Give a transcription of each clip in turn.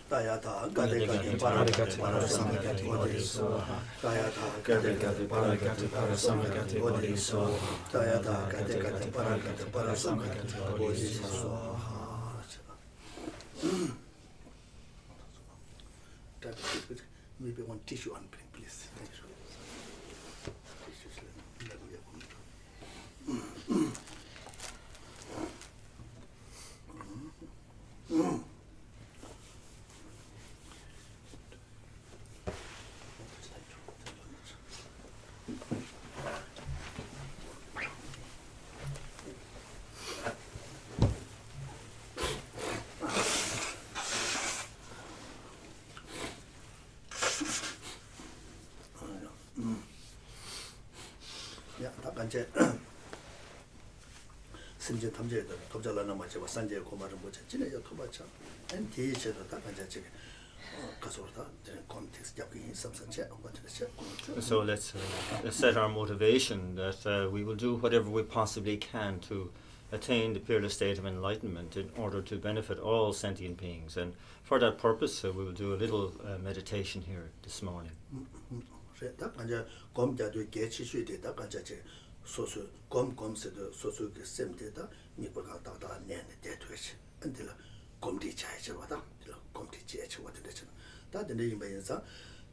Dayata gade gade paragate parasamagati body soha. Dayata gade gade paragate parasamagati body soha. Dayata gade gade paragate parasamagati body soha. Maybe one tissue on bring, please. Thank you. 이제 심지 탐제도 돕자라는 말이죠. 산재 고마를 못 지내요. 도바차. NT에도 다 간자지. 가서다 컨텍스트 잡기 삼선체 So let's set our motivation that we will do whatever we possibly can to attain the peerless state of enlightenment in order to benefit all sentient beings, and for that purpose we will do a little meditation here this morning. 소소 검검세도 소소게 셈데다 미버가 다다 내내 대퇴시 안들라 검디 차이져와다 검디 제쳐와다 되잖아 다들 임바인사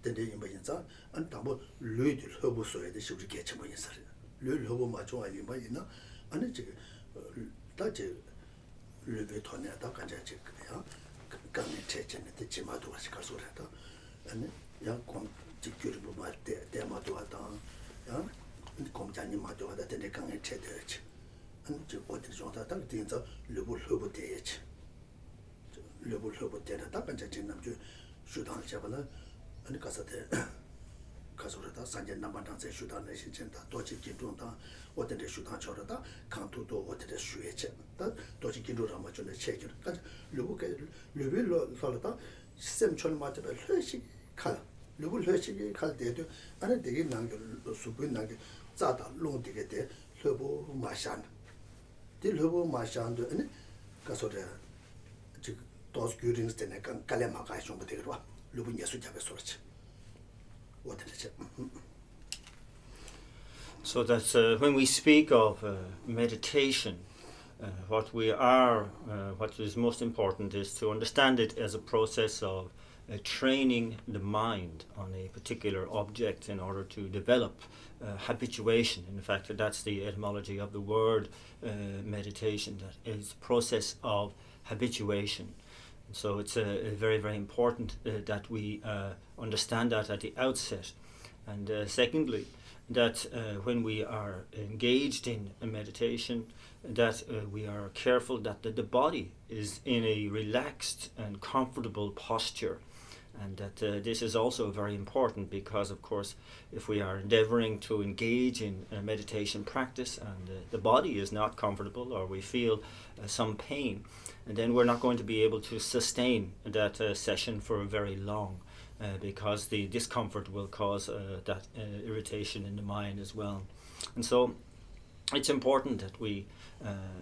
근데 임바인사 안 담보 르들 허부소에도 시우리 개쳐뭐 인사를 르 허부 맞죠 임바이나 아니 지금 다제 르베 토네다 간자지 그래요 강내 체체네 대치마도 같이 가서라다 아니 야검 직교를 보면 때마도 하다 야 공장님 마도하다 되네 강에 체대지 안지 어디 정도 딱 된서 르불허부 대지 르불허부 대다 간자 진남주 수단 잡아나 아니 가서대 가서라다 산제 남반당세 수단의 신전다 도지 기도다 어디에 수단 저러다 강도도 어디에 수에체 다 도지 기도라 맞는데 체결 간자 르부게 르빌로 살다 시스템 전 맞다 회식 칼 르불 회식이 갈 때도 안에 되게 남겨 수분 남겨 자다 롱되게 돼 러브 마산 딜 러브 마산도 아니 가서래 즉 도스 규링스 때네 간 갈레마가 좀 되게 와 러브 예수 잡에 소리지 어떻게 So that when we speak of meditation, what is most important is to understand it as a process of training the mind on a particular object in order to develop habituation. In fact, that's the etymology of the word meditation, that is a process of habituation. So it's very, very important that we understand that at the outset. And secondly, that when we are engaged in a meditation, that we are careful that the body is in a relaxed and comfortable posture. And that this is also very important because, of course, if we are endeavoring to engage in a meditation practice and the body is not comfortable or we feel some pain, and then we're not going to be able to sustain that session for very long because the discomfort will cause that irritation in the mind as well. And so it's important that we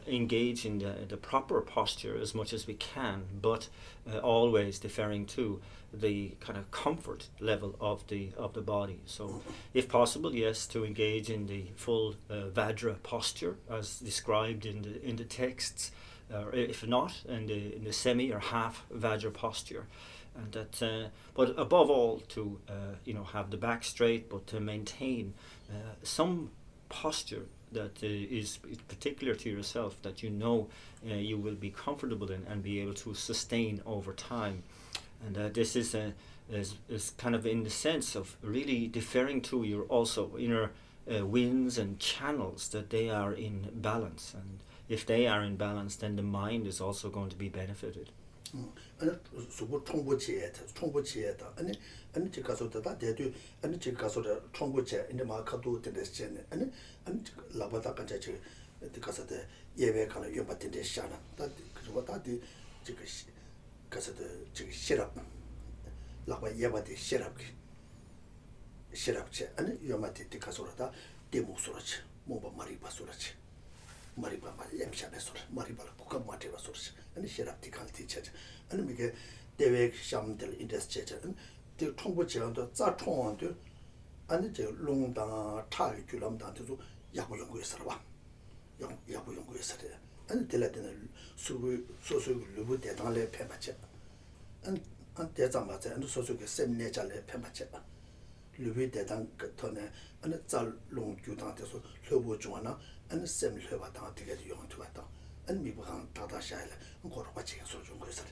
engage in the proper posture as much as we can, but always deferring to the kind of comfort level of the body. So if possible, yes, to engage in the full Vajra posture as described in the texts, or if not, in the semi or half Vajra posture. And that, but above all, to have the back straight, but to maintain some posture that is particular to yourself, that you will be comfortable in and be able to sustain over time. And this is kind of in the sense of really deferring to your also inner winds and channels, that they are in balance. And if they are in balance, then the mind is also going to be benefited. 아니 수고 총부지에다 아니 제 가서다 대도 아니 제 가서다 총부지 인데 마카도 된데스네 아니 라바다 간자 제 가서다 예배 가는 용받던데 샤나 다 그리고 다디 저거 가서다 저기 시랍 라바 예바디 시랍지 아니 요마티 가서다 데모소라치 뭐바 마리바 소라치 마리바 엠샤베 소라 마리바라 국가 마티바 소라치 아니 시랍티 칼티 차자 아니 이게 대외 샴들 인더스트리처 그 통보지원도 자 통원도 아니 저 롱다 타이 줄람다도 야구 연구에서 봐 야구 연구에서 아니 들라데는 수부 소소 루부 대단래 패바체 안 대장마자 안 소소게 셈내 잘래 패바체 루부 대단 그터네 아니 잘 롱규당에서 루부 중하나 아니 셈 루바당 되게 용투하다 아니 미부간 다다샤래 거로 같이 소중 거에서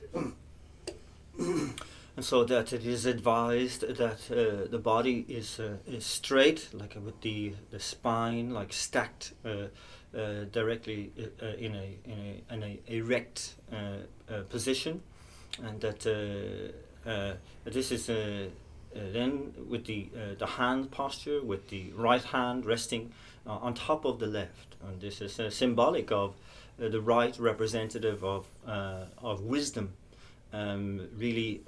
And so that it is advised that the body is straight, like with the spine like stacked directly in a erect position, and that this is then with the hand posture, with the right hand resting on top of the left, and this is symbolic of the right representative of wisdom. Really,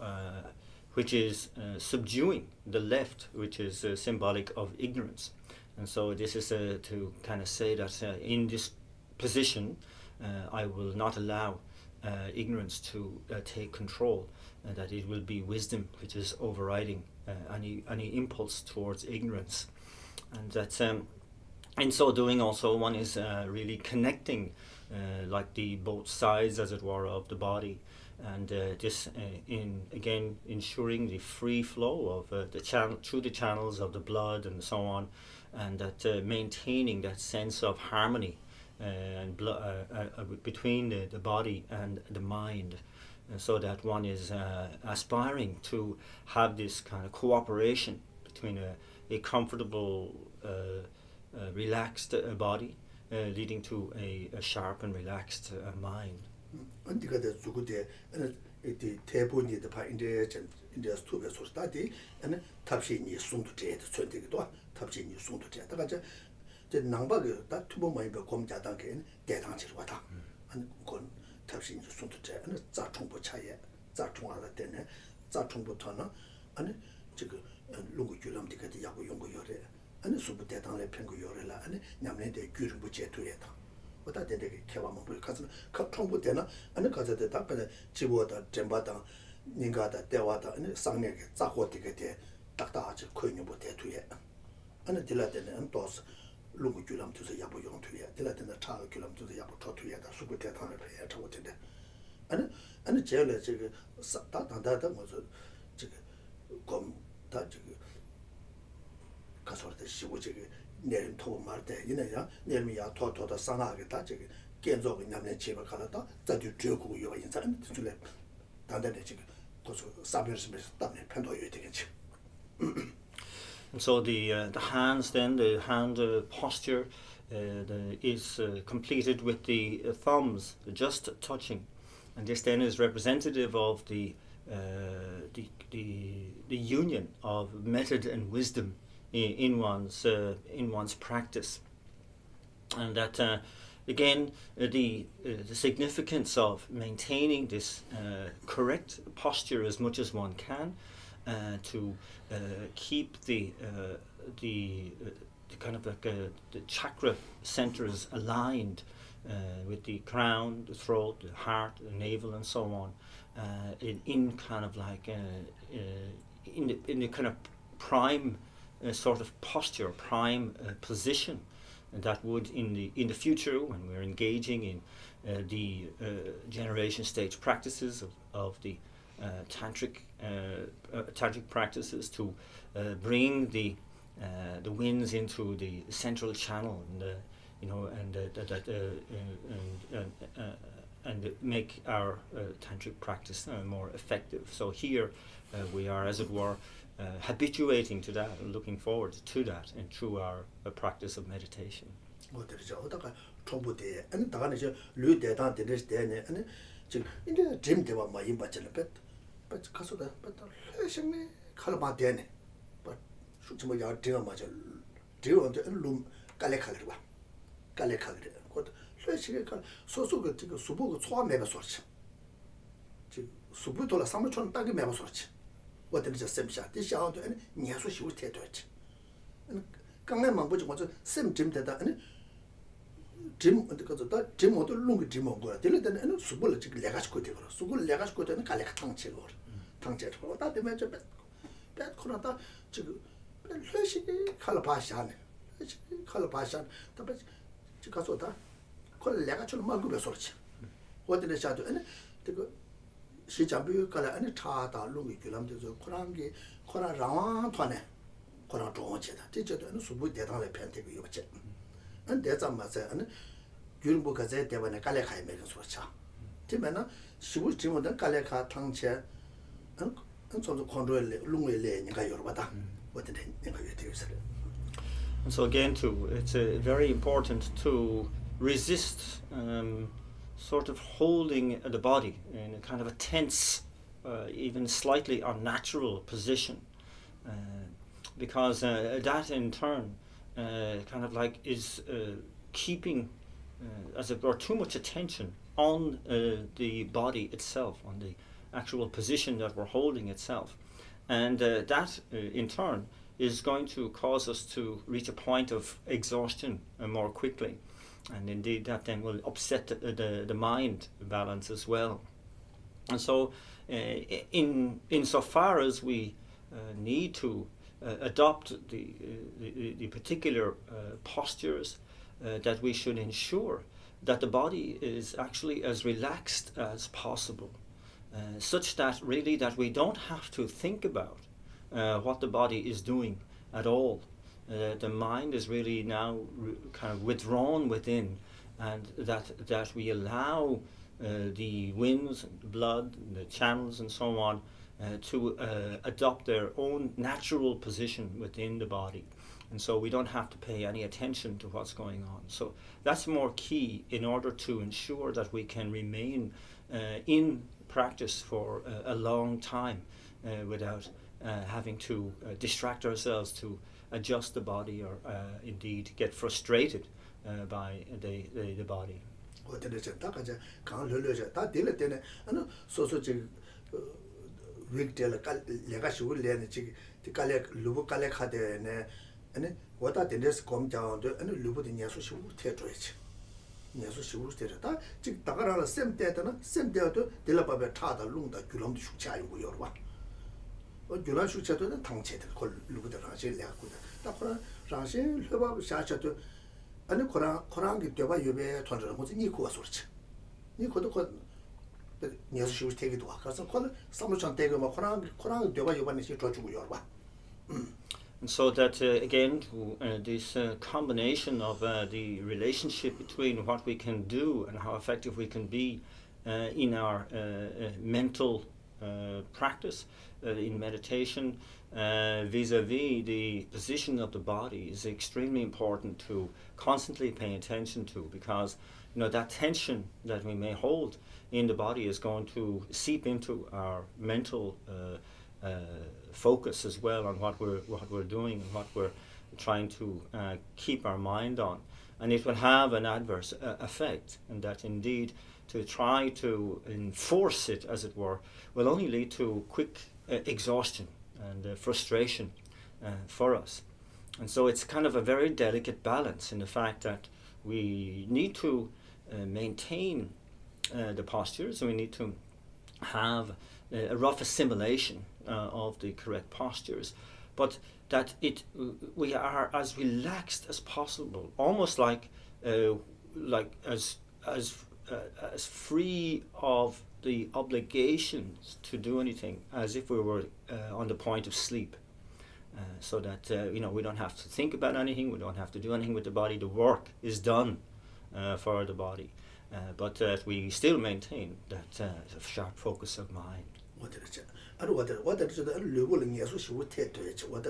which is subduing the left, which is symbolic of ignorance. And so this is to kind of say that in this position, I will not allow ignorance to take control, and that it will be wisdom which is overriding any impulse towards ignorance. And that in so doing also one is really connecting like the both sides, as it were, of the body, and this in again ensuring the free flow of the channel through the channels of the blood and so on, and that maintaining that sense of harmony and between the body and the mind, so that one is aspiring to have this kind of cooperation between a comfortable relaxed body leading to a sharp and relaxed mind. 안디가 돼 주고데 이 대본이 더 파인데 인데 스토베 소스타디 아니 탑시니 송도 제도 전되기도 탑시니 송도 제도 가자 제 남바가 다 투보 많이 그 검자단게 대당치로 왔다 아니 건 탑시니 송도 제 아니 자총부 차에 자총하다 때네 자총부터는 아니 지금 롱고 줄람디가 야고 용고 요래 아니 수부 대당에 편고 요래라 아니 냠내데 규르부 제도에다 보다 되게 개와만 볼 가서 그 통보 되나 아니 가서도 답변에 집어다 잼바다 닌가다 대화다 아니 상내게 자고되게 돼 딱딱하지 거인이 못 대투에 아니 들라데는 또스 루고 줄람도서 야부 용투에 들라데는 차가 줄람도서 야부 토투에다 수부 대당에 배에 타고 된대 아니 제일 저기 다다다 뭐서 저기 검다 저기 가서 시고 저기 내림 토고 말때 이내야 내림이야 토토다 상하게다 저기建造그 남네 집을 가다다 자주 저고 요 인사는 줄래 단단히 지금 고소 사변스면서 담에 편도요 되겠지. And so the hands then, the hand posture is completed with the thumbs just touching, and this then is representative of the union of method and wisdom in one's practice, and that again the significance of maintaining this correct posture as much as one can to keep the kind of like the chakra centers aligned with the crown, the throat, the heart, the navel, and so on, in kind of like in the kind of prime sort of posture, prime position, and that would in the future, when we're engaging in the generation stage practices of the tantric practices, to bring the winds into the central channel, and make our tantric practice more effective. So here we are, as it were, habituating to that and looking forward to that and through our practice of meditation. 뭐들이죠. 어다가 초보대 아니 다가는 저 류대단 되는 때네 아니 지금 이제 짐 대와 뭐 임바잖아 배 가서다 배다 해심이 칼바 되네 뭐 숙지뭐 야 되가 맞아 되어한테 룸 깔래칼을 봐 깔래칼을 곧 회식에 갈 소소가 지금 수보고 초아 매버 소리지 지금 수부 돌아 3천 딱이 매버 소리지 어떤 저 셈샤 디샤도 아니 녀수 시우 태도지 아니 강내만 보지 먼저 셈 짐대다 아니 짐 어디 가서다 짐 어디 롱이 짐 온거야 될 때는 아니 수보를 지금 내가 갖고 되고 수보를 내가 갖고 되는 갈래가 탕체고 탕체고 다 되면 저 코나다 지금 회식이 칼바샤네 회식이 칼바샤 답에 지금 가서다 그걸 내가 좀 먹으면 소리지 어디에 샤도 아니 그 시장비 가라 아니 차다 롱이 줄람돼서 코랑기 코랑 라왕团에 코랑 좋은지다 진짜도 아니 수부 대단하게 편되고 이거지 안 대자 맞아 아니 귤보 가제 대번에 갈래 가야 매는 소리죠 되면은 시부 지모든 갈래 가 탕체 안 좀더 컨트롤 롱을 내가 열어봐다 어떻게 내가 이렇게 해서 And so again, too, it's very important to resist sort of holding the body in a kind of a tense, even slightly unnatural position, because that in turn kind of like is keeping, as it were, too much attention on the body itself, on the actual position that we're holding itself, and that in turn is going to cause us to reach a point of exhaustion more quickly, and indeed that then will upset the mind balance as well. And so insofar as we need to adopt the particular postures, that we should ensure that the body is actually as relaxed as possible, such that really that we don't have to think about what the body is doing at all. The mind is really now kind of withdrawn within, and that we allow the winds and the blood and the channels and so on to adopt their own natural position within the body, and so we don't have to pay any attention to what's going on. So that's more key in order to ensure that we can remain in practice for a long time without having to distract ourselves to adjust the body or indeed get frustrated by the body. 녀수 시우르 때다 즉 다가라라 셈 때다나 셈 때도 딜라바베 타다 룽다 귤럼도 숙치 알고 열어 귤라 숙치도 당체들 걸 루부다가 제일 내가고다 딱그런 장신 회바 샤차도 아니 코랑기 되바 유베 ton저는 뭐지 니코가 소리지 니코도 그 녀수 시우르 때기도 와 가서 걸 삼루천 때가 뭐 코랑 되바 유바니 시 줘주고 열어 And so that again, this combination of the relationship between what we can do and how effective we can be in our mental practice, in meditation, vis-a-vis the position of the body is extremely important to constantly pay attention to, because that tension that we may hold in the body is going to seep into our mental focus as well on what we're doing and what we're trying to keep our mind on, and it will have an adverse effect, and that indeed to try to enforce it, as it were, will only lead to quick exhaustion and frustration for us. And so it's kind of a very delicate balance in the fact that we need to maintain the postures, and we need to have a rough assimilation of the correct postures, but that we are as relaxed as possible, almost like as free of the obligations to do anything as if we were on the point of sleep, so that we don't have to think about anything, we don't have to do anything with the body. The work is done for the body, but we still maintain that sharp focus of mind. 어디지? 어디 저도 루블은 예수 시고 태도했지. 어디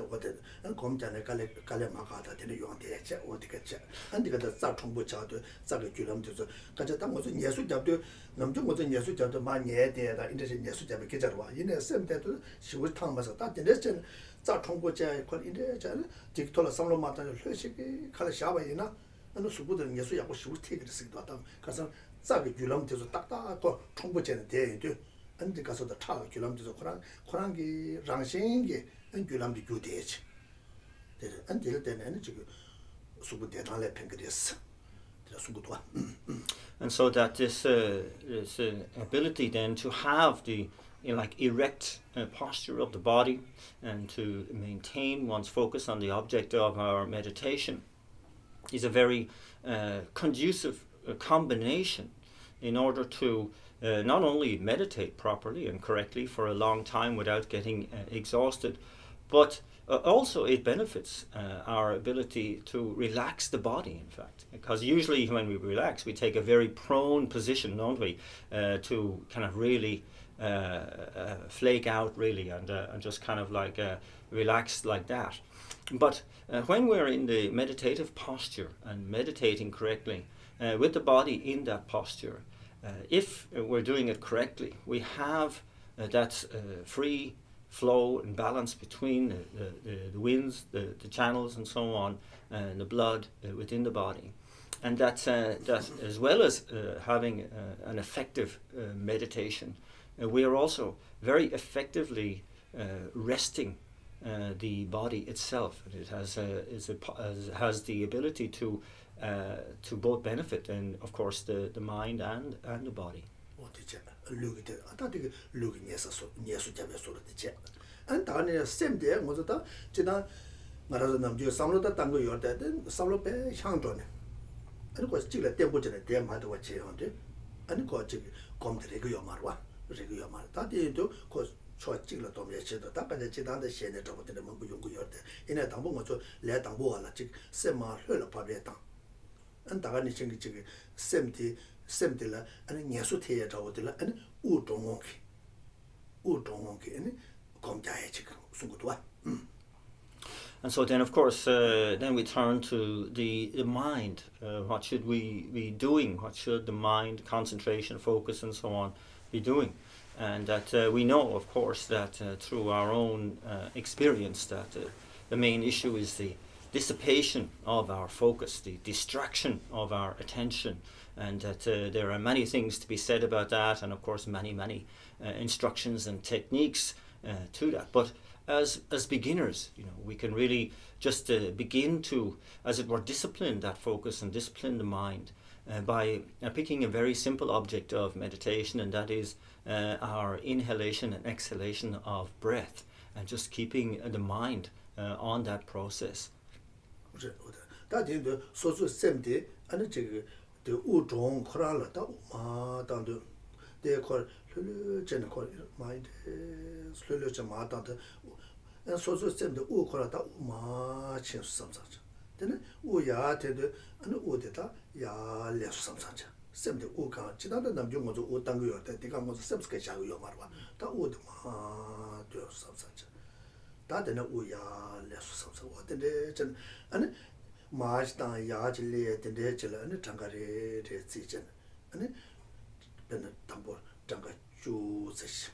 검전에 갈래 막아다 되는 용대했지. 어디겠지? 한디가 자 총부 자도 자가 규람도 가자 당 무슨 예수 잡도 남쪽 무슨 예수 잡도 많이 해야 이제 예수 잡에 계절 와. 이내 셈때도 시고 탕마서 다 되는 자 총부 자 이제 자 틱톡 상로 마다는 회식이 칼 샤바이나 어느 수부들 예수 약고 시고 태기를 왔다. 가서 자가 규람도 딱딱하고 총부 제는 대도 안데 가서도 차 규람도 코랑기 랑싱기 규람도 교대지. 네, 안될 때는 지금 수부 대단해 팽그렸어. 수부도 와. And so that this ability then to have the like erect posture of the body and to maintain one's focus on the object of our meditation is a very conducive combination in order to not only meditate properly and correctly for a long time without getting exhausted, but also it benefits our ability to relax the body, in fact, because usually when we relax we take a very prone position, don't we, to kind of really flake out really and just kind of like relax like that. But when we're in the meditative posture and meditating correctly with the body in that posture, if we're doing it correctly, we have that free flow and balance between the winds, the channels and so on, and the blood within the body. And that as well as having an effective meditation, we are also very effectively resting the body itself. It has the ability to both benefit and of course the mind and the body. 어디지? 루기데 아다디게 루기 예수 잡에 소르디지. 안다네 셈데 뭐다 지나 말아서 남주 삼로다 땅거 요르다든 삼로배 향도네. 아니 거 찍을 때 보전에 대마도 같이 한데 아니 거 지금 검들이 그 요말와 그리고 요말 다디도 거 초찍을 또 매체도 답변에 지단데 시에 저거들 뭐 용구 요르데 이내 당보 뭐저 내 당보 하나 지 셈마 흘러 파베다. 안다가니 지금 셈들라 아니 예수 태에 저거들라 아니 우동원기 아니 검자에 지금 순구도 와. And so then of course then we turn to the mind. What should we be doing? What should the mind, concentration, focus and so on be doing? And that we know of course that through our own experience that the main issue is the dissipation of our focus, the distraction of our attention, and that there are many things to be said about that, and of course many instructions and techniques to that. But as beginners, we can really just begin to, as it were, discipline that focus and discipline the mind by picking a very simple object of meditation, and that is our inhalation and exhalation of breath, and just keeping the mind on that process. 다들 소소 셈데 아니 저기 그 우종 코랄다 마단도 대콜 제네콜 마이데 슬로저 마단도 소소 셈데 우코랄다 마친 삼사자 되네 우야테도 아니 우데다 야 레스 삼사자 셈데 우가 지나다 남중 모두 우땅 거 요때 내가 모두 셈스케 자고 요 말와 다 우드 마되 삼사자 다데나 우야 레스 삼사 어데 전 아니 마스다 야질레 데데질 아니 장가레 레지전 아니 베나 담보 장가 주세시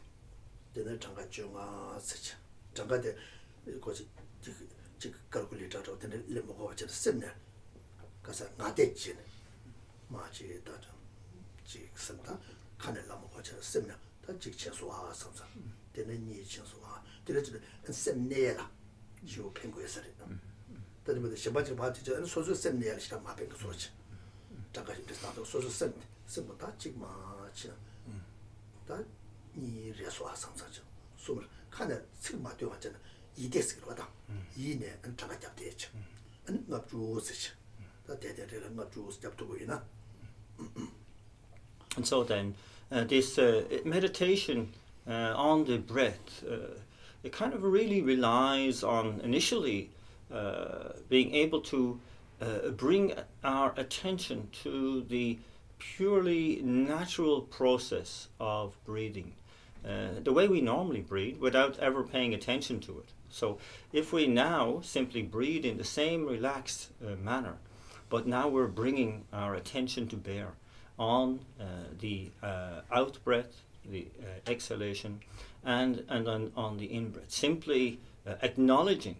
데나 장가 중아 세치 장가데 거지 지 칼큘레이터로 데네 레모고 버쳐 셈네 가서 나데진 마지 다다 지 선다 카넬라 모고 버쳐 셈네 다 직체소화 삼사 데네 니 친소화 데레지 셈네라 주 pen고에서리 근데 시바지 바티저 소소 셈네야 시다 마뱅 소치 다가지 됐다도 소소 셈부터 찍마치 다니 레소아 상사죠 소물 칸에 책마 되어 왔잖아 이데스로 왔다 이네 안 잡아 잡대죠 안 납주스치 다 대대를 납주스 잡고 있나. And so then this meditation on the breath it kind of really relies on initially being able to bring our attention to the purely natural process of breathing. the way we normally breathe without ever paying attention to it. So if we now simply breathe in the same relaxed manner, but now we're bringing our attention to bear on the out breath, the exhalation, and on the in breath, simply acknowledging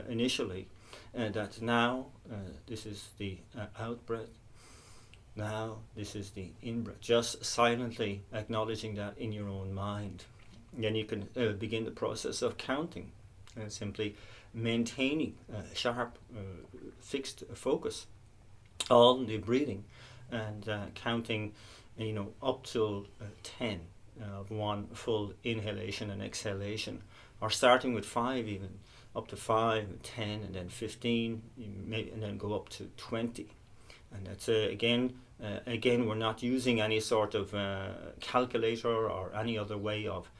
initially that now this is the out breath, now this is the in breath, just silently acknowledging that in your own mind. Then you can begin the process of counting, simply maintaining sharp fixed focus on the breathing, and counting up till 10 of one full inhalation and exhalation, or starting with 5 even, up to 5, 10, and then 15, and then go up to 20. And that's again, we're not using any sort of calculator or any other way of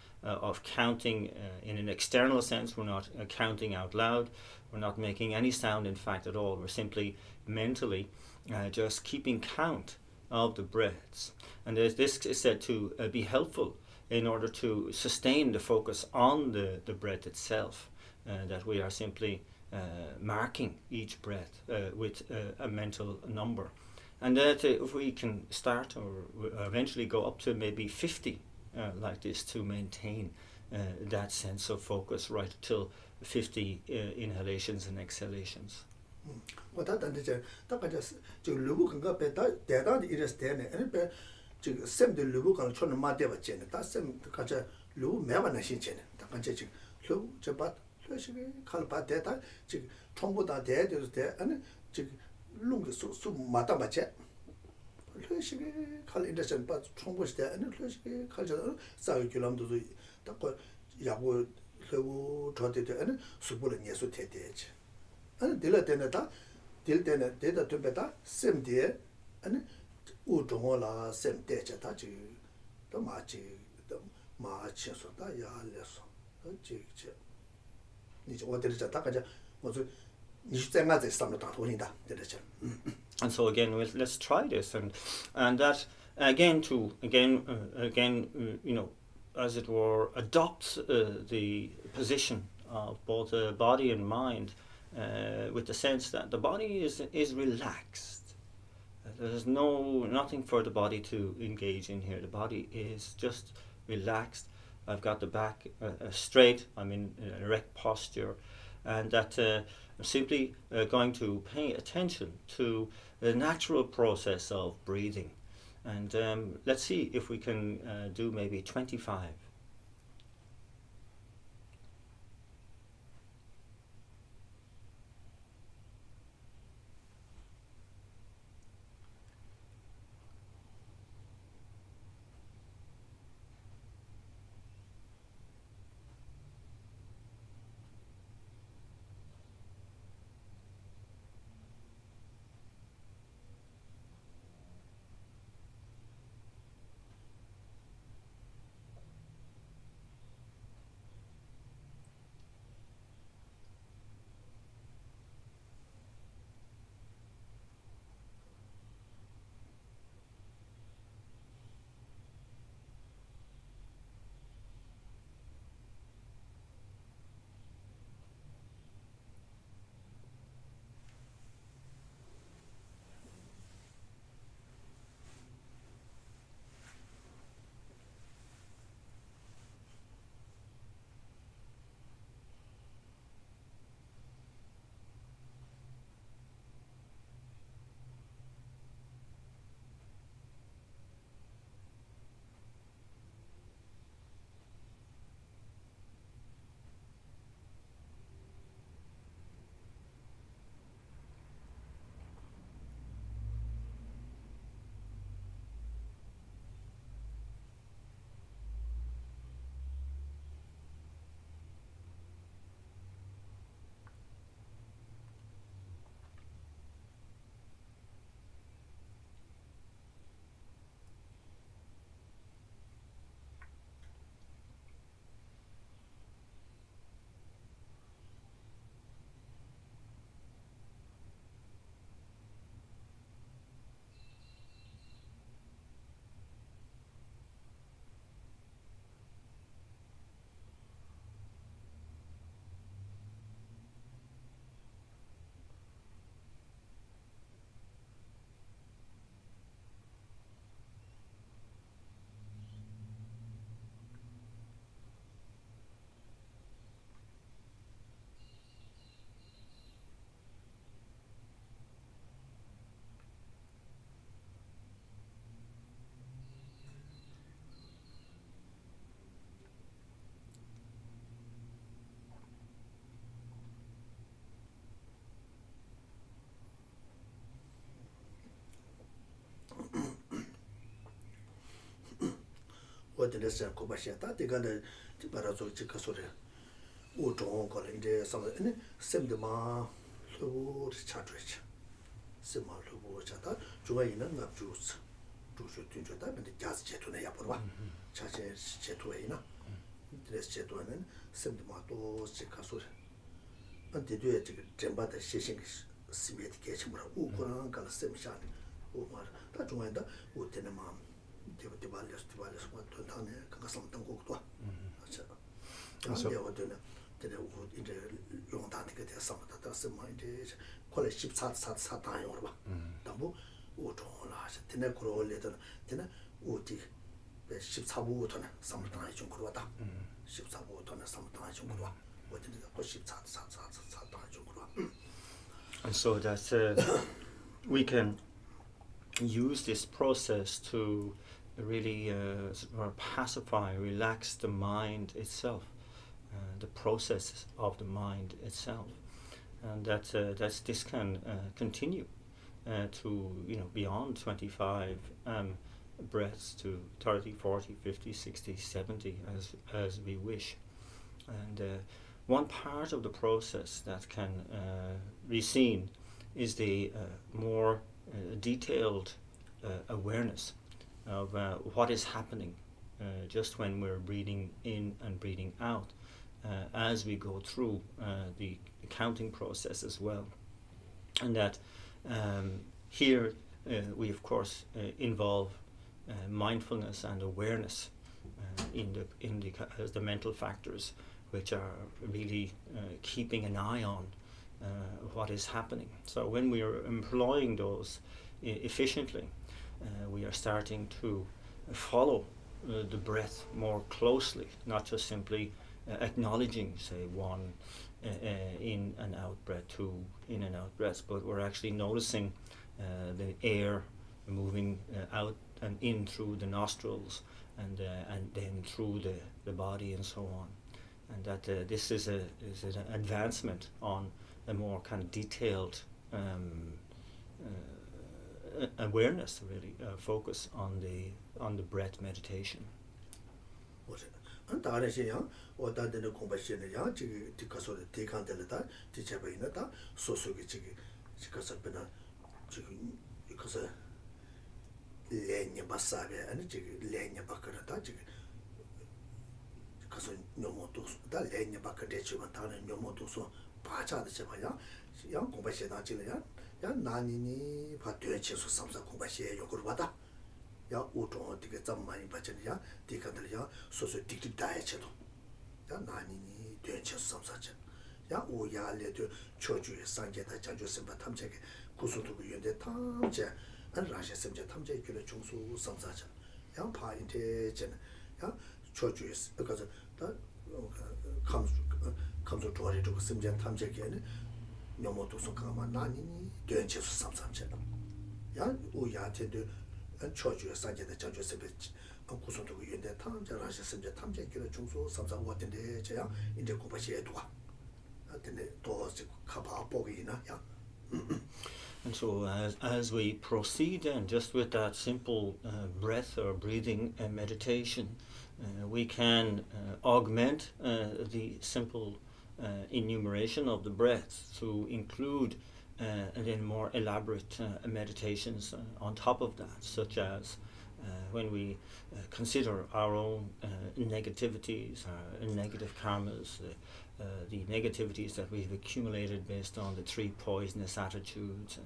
counting in an external sense. We're not counting out loud. We're not making any sound, in fact, at all. We're simply mentally just keeping count of the breaths. And this is said to be helpful in order to sustain the focus on the breath itself, that we are simply marking each breath with a mental number. And that if we can start or eventually go up to maybe 50 like this, to maintain that sense of focus right till 50 inhalations and exhalations. And so again, let's try this, and that again as it were, adopt the position of both body and mind, with the sense that the body is relaxed. There's nothing for the body to engage in here. The body is just relaxed. I've got the back straight. I'm in an erect posture, and that I'm simply going to pay attention to the natural process of breathing. And let's see if we can do maybe 25. what the lesson Kobashata, the Ganda Barazo Chikasore, Uton, calling some same the ma low chartridge. Sima low chata, Joanna, not juice. To that, and the jazz jetuna yapura, charges jetuina, dress jetuanan, same the mato Chikasore. And they do it, Jemba the shishing symmetrication, Ukuran, Same Shan, Umar, that joined the Utenamam. Tibalis, what to done, something go to. So, the wood in the Yontantic, some of the same mind, college ship sat or Tambo, Utola, Tenecro later, Tena, Uti, the ships have water, sometimes you Kurata, ships have water, sometimes you Kura, what is the ship sat you Kura. And so that we can use this process to really pacify, relax the mind itself, the process of the mind itself, and that this can continue to beyond 25 breaths to 30, 40, 50, 60, 70 as we wish. And one part of the process that can be seen is the more detailed awareness of what is happening just when we're breathing in and breathing out as we go through the counting process as well. And that here we of course involve mindfulness and awareness in the mental factors which are really keeping an eye on what is happening. So when we are employing those efficiently, we are starting to follow the breath more closely, not just simply acknowledging, say, one in and out breath, two in and out breaths, but we're actually noticing the air moving out and in through the nostrils and then through the body and so on. And that this is an advancement on a more kind of detailed awareness, really, focus on the breath meditation. And Tarasian, or that the compassion, because of the take on the letter, teacher by Nata, so Chicasapena, because Lenya Basaga and Lenya Bacarata, because no motos, that Lenya Bacadechi, and no motos, Pacha the Chemaya, young compassion, Yan Nani, Patuaches or some compassion, Yokurvata. Ya uto tiga zamani bachan ya tikandal ya soso dikti daeche do ya nani ni tuenche samsachen ya u ya le de choju sangye da janju semba tamje ke kusutu gu yende tamje an rashe semje tamje gyule chungsu samsachen ya pa inte chen ya choju because da comes to ori to semje tamje ke ne nyomoto so kama nani ni tuenche samsachen ya u ya te de choju sanje de janju sebe kusun to yende tamja rashe semje tamje gyule chungsu samsa watende che ya inde kubashi edwa atene to kapa bogi na ya. And so as we proceed then, just with that simple breath or breathing meditation, we can augment the simple enumeration of the breath to include and then more elaborate meditations on top of that, such as when we consider our own negativities, our negative karmas, the negativities that we've accumulated based on the 3 poisonous attitudes,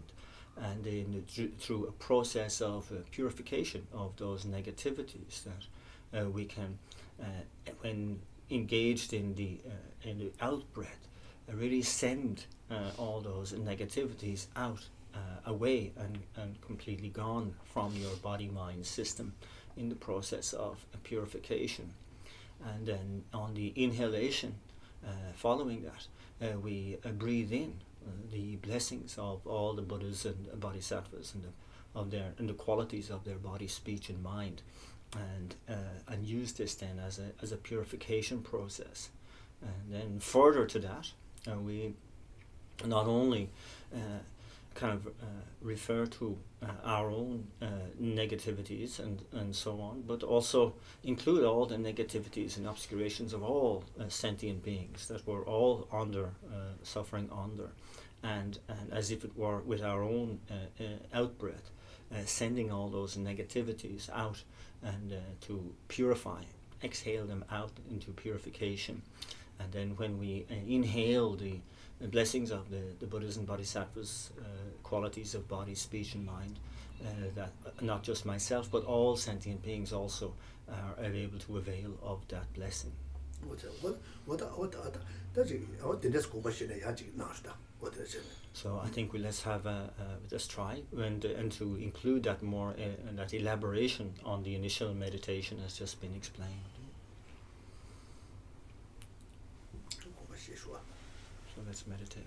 and then through a process of purification of those negativities, that we can, when engaged in the out breath, really send all those negativities out, away, and completely gone from your body-mind system in the process of purification. And then on the inhalation, following that, we breathe in the blessings of all the Buddhas and Bodhisattvas and the qualities of their body, speech, and mind, and use this then as a purification process. And then further to that, we not only kind of refer to our own negativities and so on, but also include all the negativities and obscurations of all sentient beings that we're all under, suffering under, and as if it were with our own out-breath, sending all those negativities out and to purify, exhale them out into purification. And then when we inhale the blessings of the Buddhas and Bodhisattvas, qualities of body, speech and mind, that not just myself but all sentient beings also are able to avail of that blessing. So I think let's try and to include that more, and that elaboration on the initial meditation has just been explained. So let's meditate.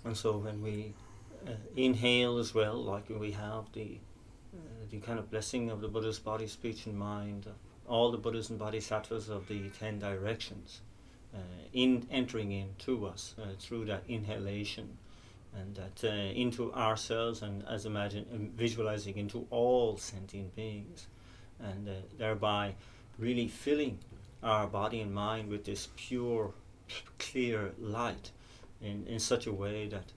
And so when we inhale as well, like we have the kind of blessing of the Buddha's body, speech and mind, all the Buddhas and Bodhisattvas of the 10 directions, in entering into us through that inhalation, and that into ourselves, and as imagine visualizing into all sentient beings, and thereby really filling our body and mind with this pure, clear light in such a way that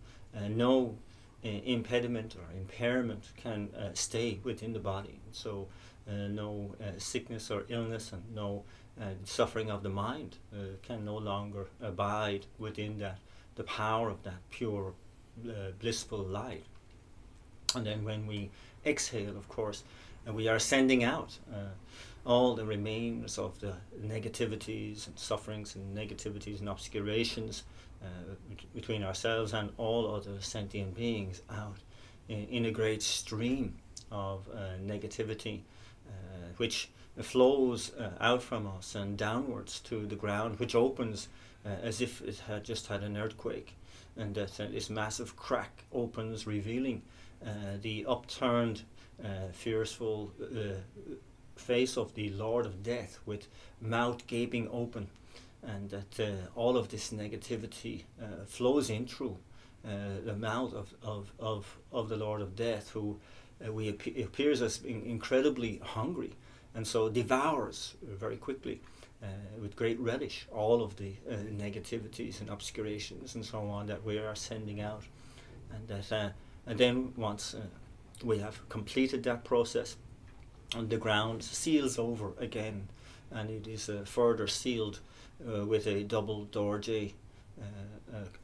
no impediment or impairment can stay within the body. So no sickness or illness and no suffering of the mind can no longer abide within the power of that pure blissful light. And then when we exhale, of course, we are sending out all the remains of the negativities and sufferings and negativities and obscurations between ourselves and all other sentient beings out in a great stream of negativity which flows out from us and downwards to the ground, which opens as if it had just had an earthquake, and that this massive crack opens, revealing the upturned, fearful face of the Lord of Death with mouth gaping open, and that all of this negativity flows in through the mouth of the Lord of Death, who appears as being incredibly hungry, and so devours very quickly with great relish all of the negativities and obscurations and so on that we are sending out, and that and then once we have completed that process, and the ground seals over again, and it is further sealed with a double door J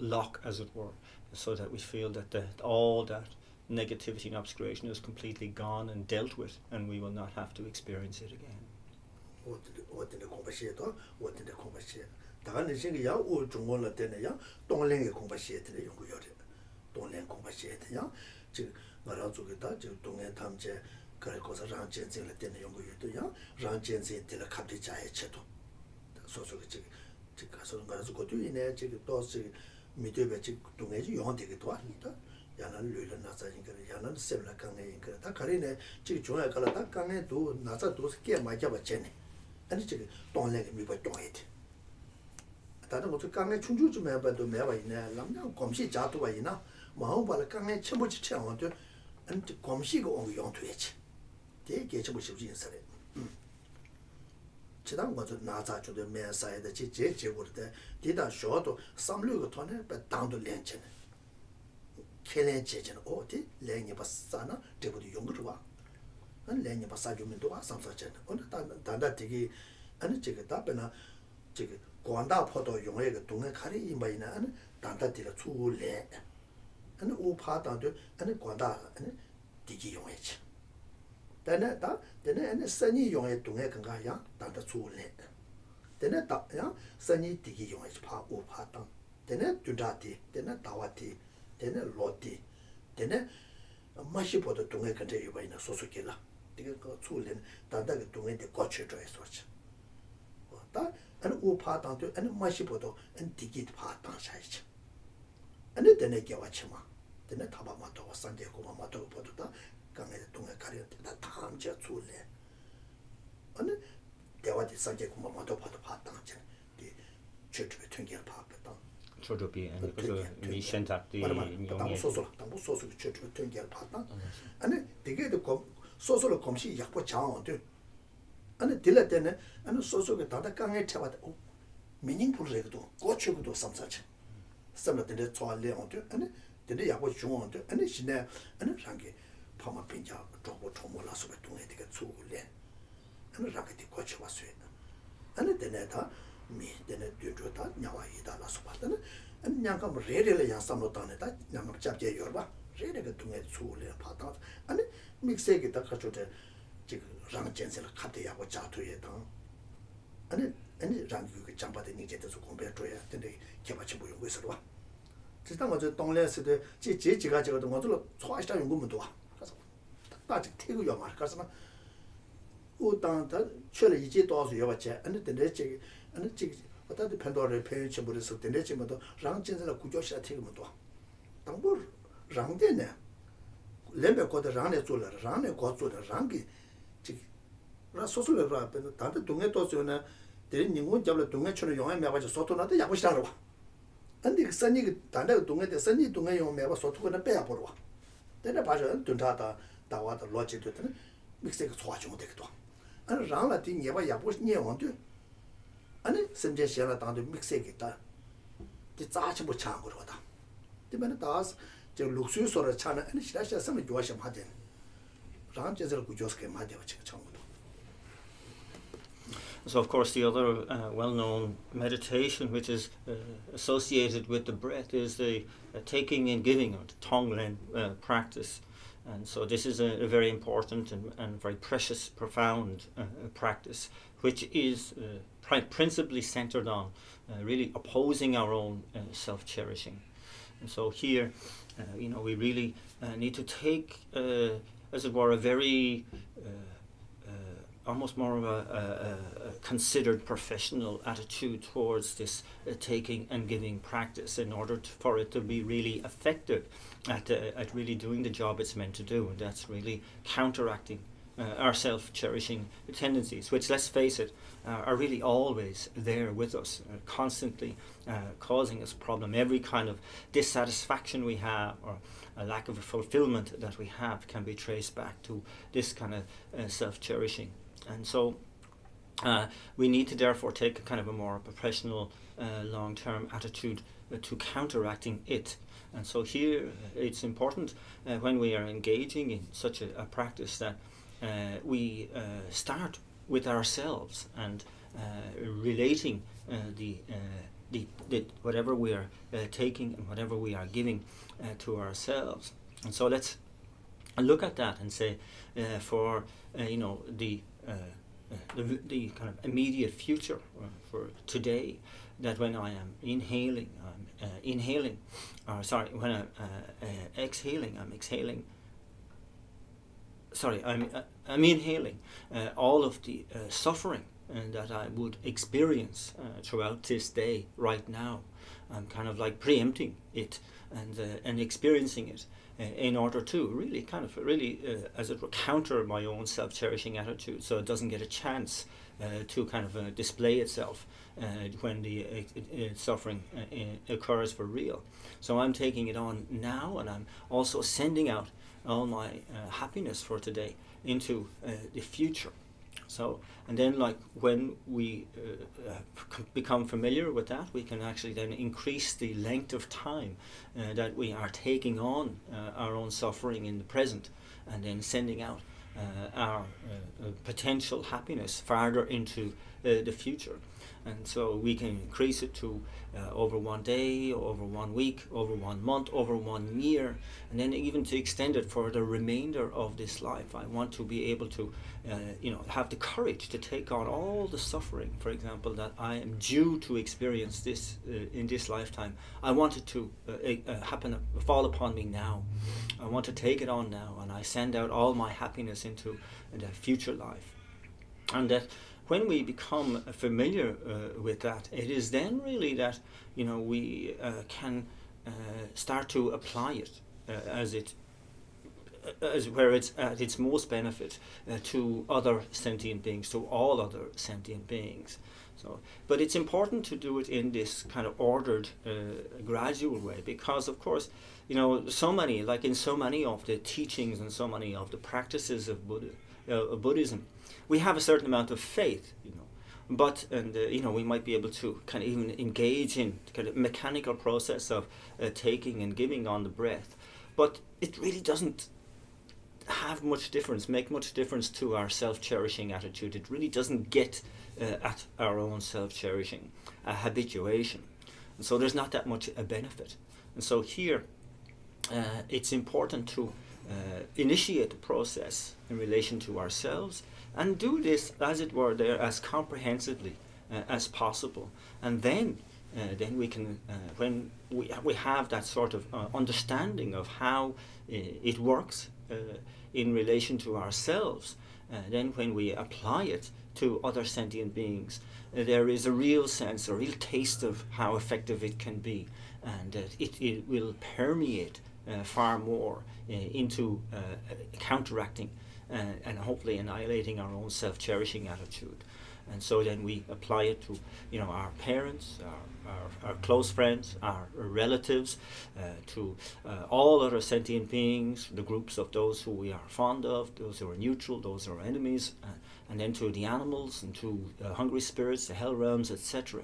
lock, as it were, so that we feel that all that negativity and obscuration is completely gone and dealt with, and we will not have to experience it again. 어떤데 공부시에도 어떤데 공부시에 다가는 신기야 오 중원을 때는야 동랭의 공부시에 되는 연구요래 동랭 공부시에 되냐 즉 나라 쪽에다 즉 동해 탐제 그래 거기서 랑젠진을 때는 연구요도야 랑젠진 때를 갑자기 자해 쳐도 소소가 즉 가서 가서 것도 이내 즉 또스 미대배 즉 동해지 용한되기도 합니다. 야는 류를 나사니까 야는 셈라 강내니까 다 가리네 즉 중요할 거라 다 강내도 나사도 꽤 많이 잡았잖아. 아니 지금 동네에 미버 동해야 돼. 다른 것도 강내 충주 좀 해봐도 매봐 있네. 남양 검시 자도가 있나? 마음 발을 강내 쳐보지 채워도 아니 검시가 온 용도야지. 되게 쳐보지 인사래. 지난 것도 나자주도 매사에다 제 제고를 때 뒤다 쇼도 삼류가 돈에 당도 렌치네. 켈렌 제전 어디 렌이 봤잖아. 저부터 용거로 와. 안 렌이 봤사주면 또 삼사전. 오늘 단다 되게 아니 제가 답변아 제가 관다 포도 용의 동네 가리 임바이나 아니 단다 되가 추래. 아니 우파다도 아니 관다 아니 되게 용해지. 때네 아니 선이 용의 동네 건가야 단다 추래. 때네 다야 선이 되게 용해지 파 우파다. 때네 두다티 때네 다와티 때네 로티 때네 마시보도 동네 근처에 이바이나 소소길라. 되게 그 추래 단다 그 동네에 거쳐줘야 소치. 다 아니 우파당도 아니 마시보도 아니 디기 파당사이지. 아니 되네 개와치마. 되네 타바마도 산데 고마마도 보도다 강에 동에 가려다 탐제 출래. 아니 대화디 산데 고마마도 봐도 파당제. 디 최초에 튕겨 파겠다. 저도비 그래서 미션탁디 용이 소소 최초에 튕겨 파당. 아니 되게도 소소로 검시 약보 장원도 아니 딜할 때는 아니 소소가 다다 강에 쳐봤다. 미닝풀레도 고추도 삼사치. 삼라데 초알레 온도 아니 데데 야고 중원도 아니 신내 아니 상게 파마 빈자 조고 초몰라서 동에 되게 추울래. 아니 라게디 고추 왔어요. 아니 데네다 미 데네 뒤조다 냐와이다라서 봤다는 아니 냥감 레레레 야삼로 다네다 냥감 잡게 열봐. 레레가 동에 추울래 파다. 아니 믹스에게 다 가져대 지금 랑젠셀 카드야고 자투에다 아니 랑그 장바데 니제도 공부해줘야 근데 개발치 뭐 연구해서 봐. 지금 어제 동네에서도 제가 저거도 뭐들로 소화시다 연구문도 와. 그래서 다지 태고요 말. 그래서 우당다 철에 이제 도와서 여봤지. 아니 근데 제 아니 제 어떤 팬도를 표현치 못해서 근데 지금도 랑젠셀 구조시다 태고문도 와. 당부 랑데네 렘베 코드 랑네 졸라 랑네 고졸라 랑기 라 소소를 라 다들 동네 도서나 대 ningun 잡을 동네 처럼 영화 매가지고 소토나도 야부시라고 와. 근데 그 선이 단다 동네 대 선이 동네 영화 매가 소토나 빼야 보러 와. 내가 봐줘 둔다다 다와다 로지도 되는 믹스가 소화중 되기도. 아니 랑라 띵 예바 야부시 니원도 아니 선제 시야나 당도 믹스가 있다. 이 짜치 못 참고 그러다. 되면 다스 저 룩스유소를 차는 아니 시라시아 섬이 좋아심 하든. 랑제절 구조스케 마데와 지금 참고. So of course the other well-known meditation which is associated with the breath is the taking and giving, or the tonglen practice. And so this is a very important and very precious, profound practice, which is principally centered on really opposing our own self-cherishing. And so here, we really need to take, as it were, a very almost more of a considered professional attitude towards this taking and giving practice in order for it to be really effective at really doing the job it's meant to do, and that's really counteracting our self-cherishing tendencies, which, let's face it, are really always there with us, constantly causing us problem. Every kind of dissatisfaction we have or a lack of fulfillment that we have can be traced back to this kind of self-cherishing. And so we need to therefore take a kind of a more professional, long-term attitude to counteracting it. And so here it's important when we are engaging in such a practice that we start with ourselves and relating the whatever we are taking and whatever we are giving to ourselves. And so let's look at that and say for the kind of immediate future for today, that when I am inhaling, I'm inhaling, or sorry, when I'm exhaling, I'm exhaling. Sorry, I'm inhaling all of the suffering that I would experience throughout this day right now. I'm kind of like preempting it and experiencing it in order to really as it were counter my own self-cherishing attitude, so it doesn't get a chance to kind of display itself when the suffering occurs for real. So I'm taking it on now, and I'm also sending out all my happiness for today into the future. So, and then like when we become familiar with that, we can actually then increase the length of time that we are taking on our own suffering in the present, and then sending out our potential happiness farther into the future. And so we can increase it to over 1 day, over 1 week, over 1 month, over 1 year, and then even to extend it for the remainder of this life. I want to be able to, have the courage to take on all the suffering, for example, that I am due to experience this in this lifetime. I want it to fall upon me now. I want to take it on now, and I send out all my happiness into the future life. And that when we become familiar with that, it is then really that we can start to apply it as where it's at its most benefit to other sentient beings, to all other sentient beings. So, but it's important to do it in this kind of ordered, gradual way, because of course, so many of the teachings and so many of the practices of Buddhism, we have a certain amount of faith, but we might be able to kind of even engage in kind of mechanical process of taking and giving on the breath, but it really doesn't make much difference to our self-cherishing attitude. It really doesn't get at our own self-cherishing habituation, and so there's not that much a benefit. And so here it's important to initiate the process in relation to ourselves, and do this, as it were, there as comprehensively as possible. And then we can, when we have that sort of understanding of how it works in relation to ourselves, then when we apply it to other sentient beings, there is a real sense, a real taste of how effective it can be, and it will permeate far more into counteracting and hopefully annihilating our own self-cherishing attitude. And so then we apply it to our parents, our close friends, our relatives, to all other sentient beings, the groups of those who we are fond of, those who are neutral, those who are enemies, and then to the animals and to hungry spirits, the hell realms, etc.,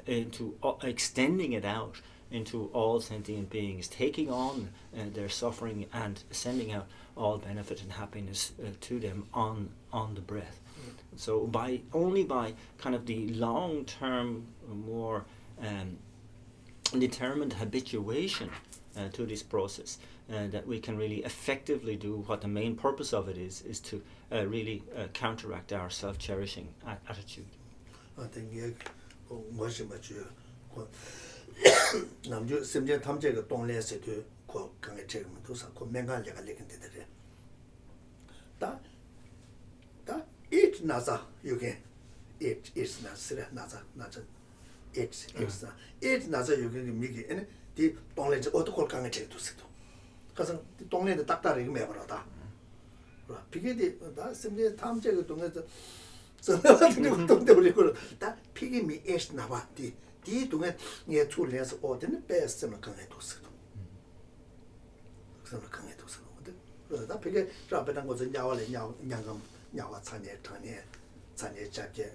into extending it out into all sentient beings, taking on their suffering and sending out all benefit and happiness to them on the breath. So only by kind of the long-term, more determined habituation to this process, that we can really effectively do what the main purpose of it is to really counteract our self-cherishing attitude. I think 남주 17Jun18 동네에서 그 강에 제가 도사 그 맹간리가 레긴데들 다 it 나자 여기 it is 나스라 나자 it 나자 여기 미기 에 디 동네에 어떻게 강에 제가 도스도 그래서 동네에 딱다리 매버라다 피게디 다 심지어 탐제가 동에서 저는 동대 우리고 다 피게 미 에스 나바디 디 동에 예 출내서 어디는 베스트는 강에 뒀어. 그래서 강에 뒀어. 근데 다 피게 잡는 거는 야와래 냥감 야와 찬에 잡게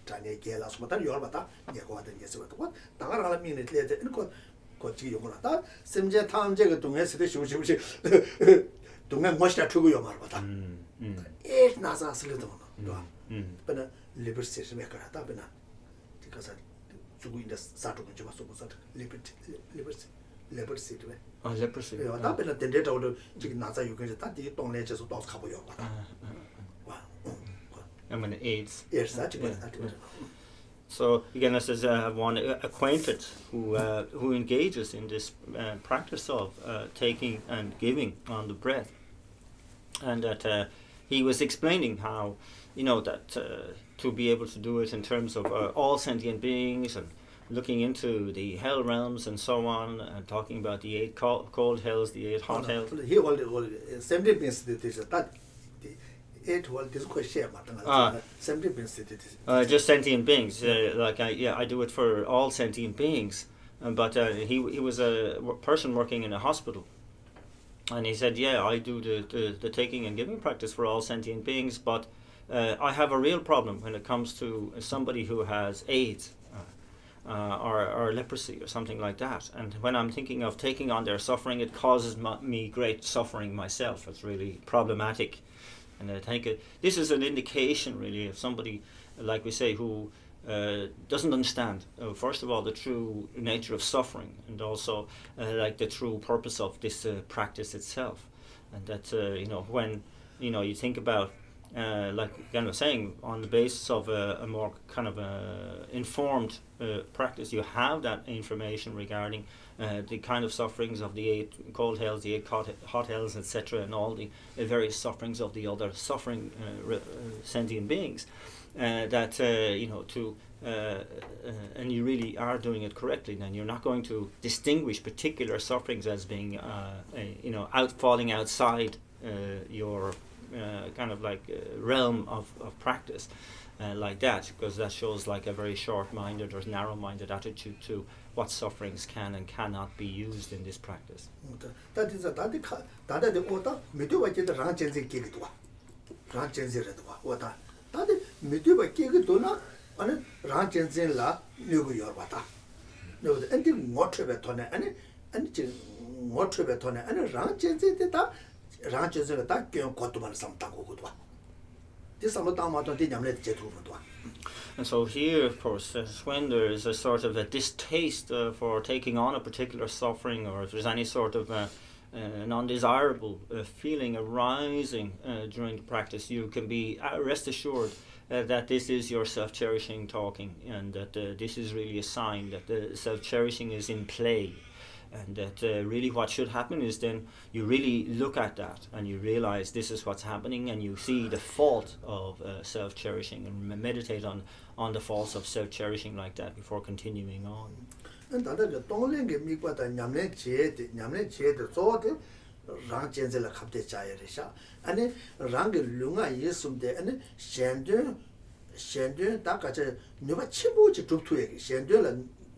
찬에게라서 뭐다 열받다 내가 하던 게서 뭐 다가라 미니트레데 이거 거기 용어다 심지어 탐제가 동에서 쉬우쉬우쉬 동네 멋있다 투고요 말보다 에 나사 슬려도 너 근데 리버시스 메카다 베나 그래서 주고 있는 사토가 좀 써서 리버시 왜 leprosy. 나 베나 된데도 지금 나사 요게 다디 동네에서 또 가보요 봐라 And when AIDS. Yes, that's So again, this is one acquainted who engages in this practice of taking and giving on the breath, and that he was explaining how, that to be able to do it in terms of all sentient beings and looking into the hell realms and so on, and talking about the 8 cold hells, the 8 hot hells. He all 70 means that. It was this question, 70 means just sentient beings. I do it for all sentient beings. But he was a person working in a hospital, and he said, "Yeah, I do the taking and giving practice for all sentient beings, but I have a real problem when it comes to somebody who has AIDS." Or leprosy or something like that, and when I'm thinking of taking on their suffering, it causes me great suffering myself. It's really problematic, and I think this is an indication really of somebody, like we say, who doesn't understand first of all the true nature of suffering, and also like the true purpose of this practice itself, and that when you think about like again was saying, on the basis of a more kind of informed practice, you have that information regarding the kind of sufferings of the 8 cold hells, the 8 hot hells, etc., and all the various sufferings of the other suffering sentient beings. And you really are doing it correctly. Then you're not going to distinguish particular sufferings as being, falling outside your kind of like realm of practice like that, because that shows like a very short-minded or narrow-minded attitude to what sufferings can and cannot be used in this practice. That is And so here, of course, when there is a sort of a distaste for taking on a particular suffering, or if there's any sort of an undesirable feeling arising during the practice, you can be rest assured that this is your self-cherishing talking, and that this is really a sign that the self-cherishing is in play. And that really what should happen is then you really look at that and you realize this is what's happening, and you see the fault of self-cherishing and meditate on the faults of self-cherishing like that before continuing on. And the Tongleng Mikwata Yamne Chet, so Rang Jenzela Kapte Chayarisha, and Rang Lunga Yesum de and Shendun Takacha Nuba Chibu Chuptu,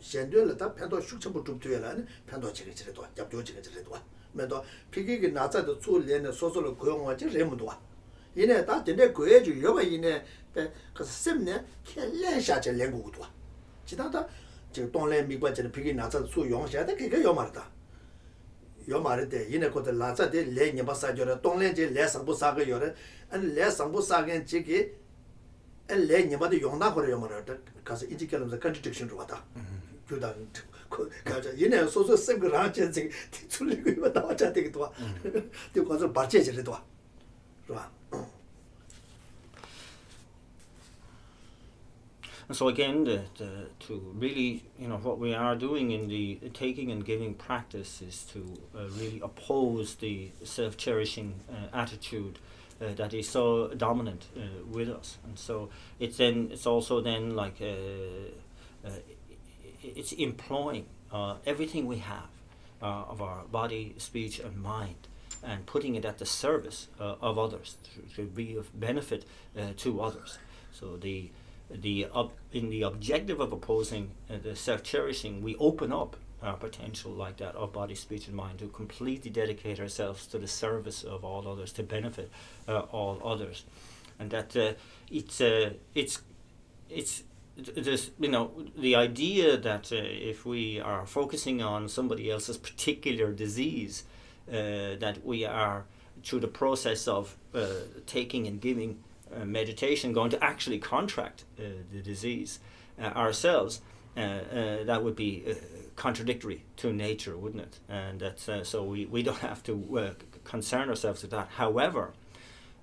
Shendula Pando Shuchabu Tuptuela, Pando Chikichito, Yabu Chikichito, Mendo, Piki Nasa, the 2 Len, Social Goyong, Remudua. In a that in a Goyaju, you were in a Simne, Kelsha Langudua. Chitata, don't let me watch the Piki Nasa, so young, Shata, Yomarta. Yomarite, in a quarter Laza, de Lane Basajora, don't let you less Ambusaga Yore, and less Ambusaga and Chiki, and Lane about the Yona Yomarata, because it becomes a contradiction to water. You know, so same ranches to live without chatting to the cause of purchase. And so again, to really, what we are doing in the taking and giving practice is to really oppose the self-cherishing attitude that is so dominant with us. And so it's also then like it's employing everything we have of our body, speech, and mind and putting it at the service of others to be of benefit to others. So in the objective of opposing the self-cherishing, we open up our potential like that of body, speech, and mind to completely dedicate ourselves to the service of all others, to benefit all others, and that it's this, the idea that if we are focusing on somebody else's particular disease, that we are through the process of taking and giving meditation going to actually contract the disease ourselves. That would be contradictory to nature, wouldn't it? And that's so we don't have to concern ourselves with that. However,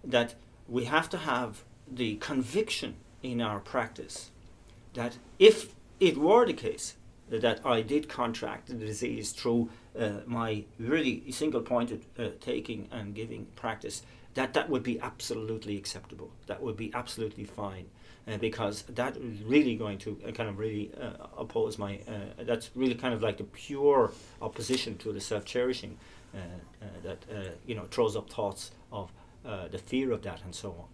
that we have to have the conviction in our practice that if it were the case that I did contract the disease through my really single-pointed taking and giving practice, that would be absolutely acceptable. That would be absolutely fine. Because that is really going to kind of really oppose my, that's really kind of like the pure opposition to the self-cherishing that, throws up thoughts of the fear of that and so on.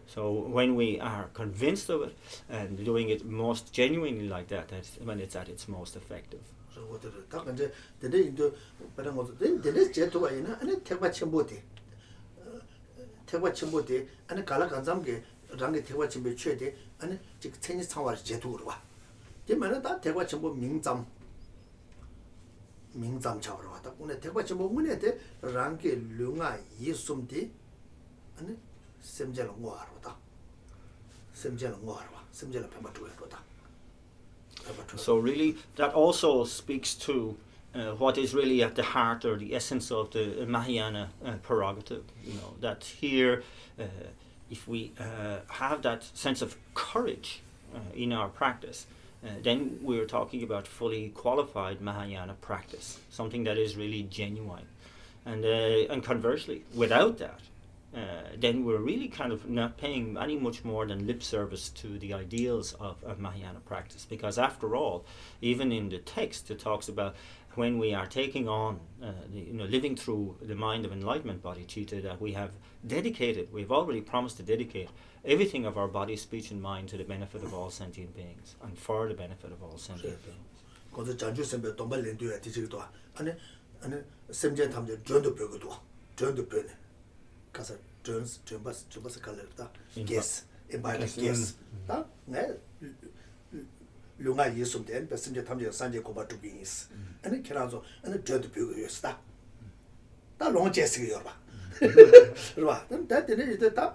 So when we are convinced of it and doing it most genuinely like that, that's when it's at its most effective. So what the 랑게 대화 침배 최대 아니 지금 천이 상화를 제도로 와. 되면은 다 대화 침보 민잠 잡으러 왔다. 오늘 대화 침보 문에대 랑게 룡아 예숨디 아니 셈젤 모아로다. 셈젤 모아로. 셈젤 배마트로다. So really that also speaks to what is really at the heart or the essence of the Mahayana prerogative, that here if we have that sense of courage in our practice, then we're talking about fully qualified Mahayana practice, something that is really genuine. And conversely, without that, then we're really kind of not paying any much more than lip service to the ideals of Mahayana practice. Because after all, even in the text, it talks about when we are taking on, living through the mind of enlightenment bodhicitta, that we have dedicated, we've already promised to dedicate everything of our body, speech, and mind to the benefit of all sentient beings and for the benefit of all sentient beings. 룡아 예수된 베스제 탐제 산제 고바 두비스 아니 계란소 아니 저도 비고였다 다 롱제스게 여봐 그러봐 근데 이제 다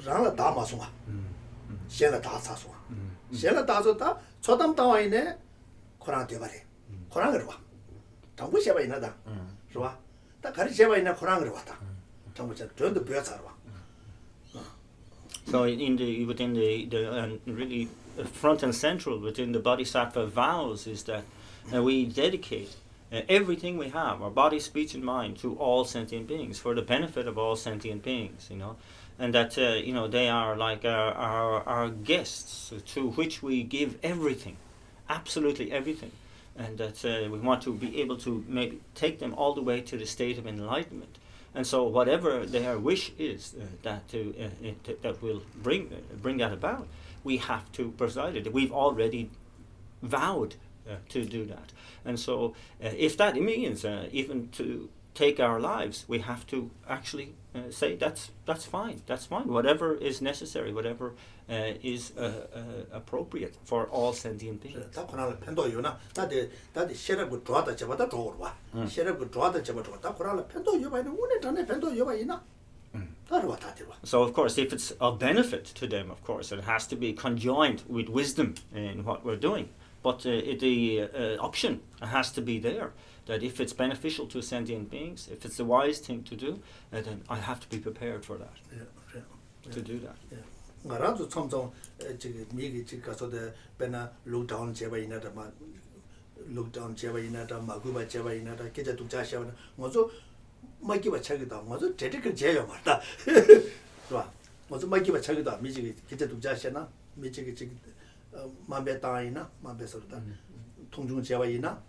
랑라 다 마송아 셴라 다 사송아 셴라 다서다 초담 다와이네 코랑 되바리 코랑 그러봐 정부 셰바 있나다 그러봐 다 가리 셰바 있나 코랑 그러봐다 정부 저도 비어서 So within the really front and central within the Bodhisattva vows is that we dedicate everything we have, our body, speech, and mind, to all sentient beings for the benefit of all sentient beings, and that they are like our guests to which we give everything, absolutely everything, and that we want to be able to maybe take them all the way to the state of enlightenment. And so whatever their wish is that will bring that about, we have to preside it. We've already vowed to do that. And so if that means even to take our lives, we have to actually say that's fine. Whatever is necessary, whatever is appropriate for all sentient beings. So of course, if it's of benefit to them, of course, it has to be conjoined with wisdom in what we're doing. But the option has to be there, that if it's beneficial to sentient beings, if it's the wise thing to do, then I have to be prepared for that, to do that. ngaranzo chomjong 지금 미기 지가서데 베나 록다운 제바이나다 마 록다운 제바이나다 마구바 제바이나다 계자 독자샤나 뭐저 마기바 차기다 뭐저 제대로 제요 말다 좋아 뭐저 마기바 차기다 미지 계자 독자샤나 미지 지 마베다이나 마베서다 통중 제바이나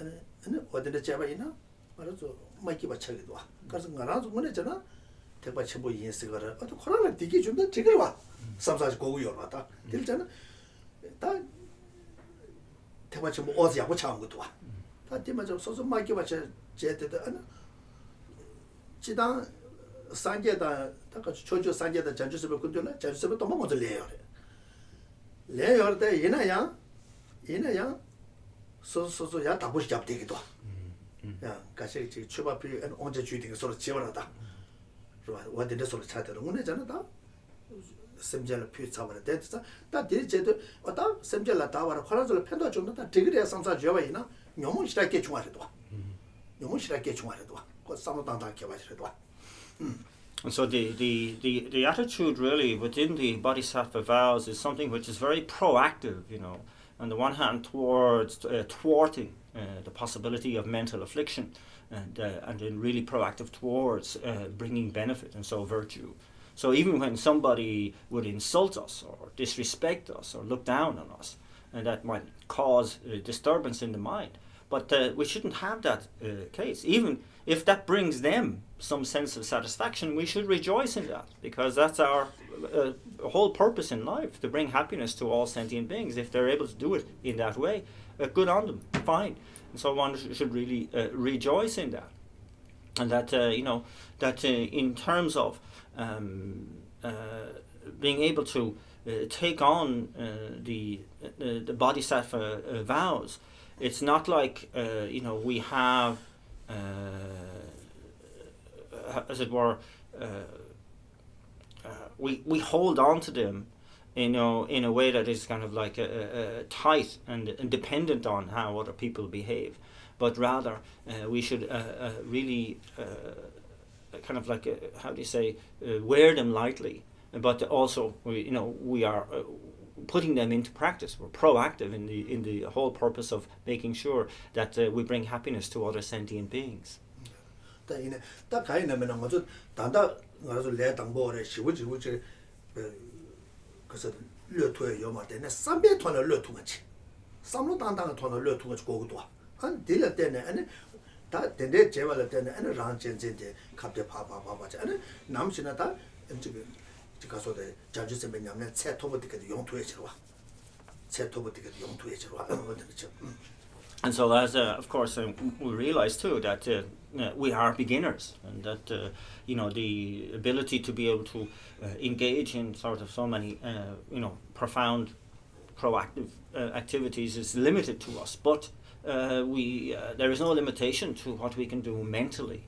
아니 어디에 제바이나 말아서 마이키바 차기도 와. 그래서 나라서 뭐랬잖아. 대바 첨부 인스가라. 또 코로나 되게 좀더 지금 와. 삼사지 고구요 왔다. 들잖아. 다 대바 첨부 어디 하고 차온 것도 와. 다 뒤마저 소소 마이키바 제때도 안 지당 산계다 딱 초조 산계다 전주습을 근데는 전주습을 또 먼저 내요. 내요 때 이나야 소소소 야 다보시 잡되기도. 야 가시 지금 추바피 언제 주의되게 서로 지원하다. 와데데 서로 차대로 오네잖아 다. 샘젤 피 잡아라 됐다. 다 디제도 왔다 샘젤라 다와라 코라절 팬도 좀 다 디그리야 상사 줘봐이나. 너무 싫게 중화해도. 너무 싫게 중화해도. 그 삼도당당 개발해도. And so the attitude really within the Bodhisattva vows is something which is very proactive, on the one hand towards thwarting the possibility of mental affliction, and then really proactive towards bringing benefit, and so virtue. So even when somebody would insult us or disrespect us or look down on us, and that might cause disturbance in the mind, but we shouldn't have that case. Even if that brings them some sense of satisfaction, we should rejoice in that, because that's our whole purpose in life, to bring happiness to all sentient beings. If they're able to do it in that way, good on them, fine. And so one should really rejoice in that. And that, in terms of being able to take on the Bodhisattva vows, it's not like, we have, as it were, we hold on to them, in a way that is kind of like tight and dependent on how other people behave, but rather we should really kind of like wear them lightly, but also we are putting them into practice. We're proactive in the whole purpose of making sure that we bring happiness to other sentient beings. 다 가이나면 먼저 단다 가서 내 당보래 시부지 그래서 려토에 요마데네 300톤을 려토같이 3로 단단한 톤을 려토같이 고고도 한 딜을 때네 아니 다 된대 제발 때네 아니 랑전전데 갑자기 봐봐봐봐 아니 남신아 다 지금 가서데 자주 쓰면 냠네 채토부터도 용토에 들어와 채토부터도 용토에 들어와 그렇죠. And so, as of course, we realize too that we are beginners, and that the ability to be able to engage in sort of so many profound, proactive activities is limited to us. But there is no limitation to what we can do mentally.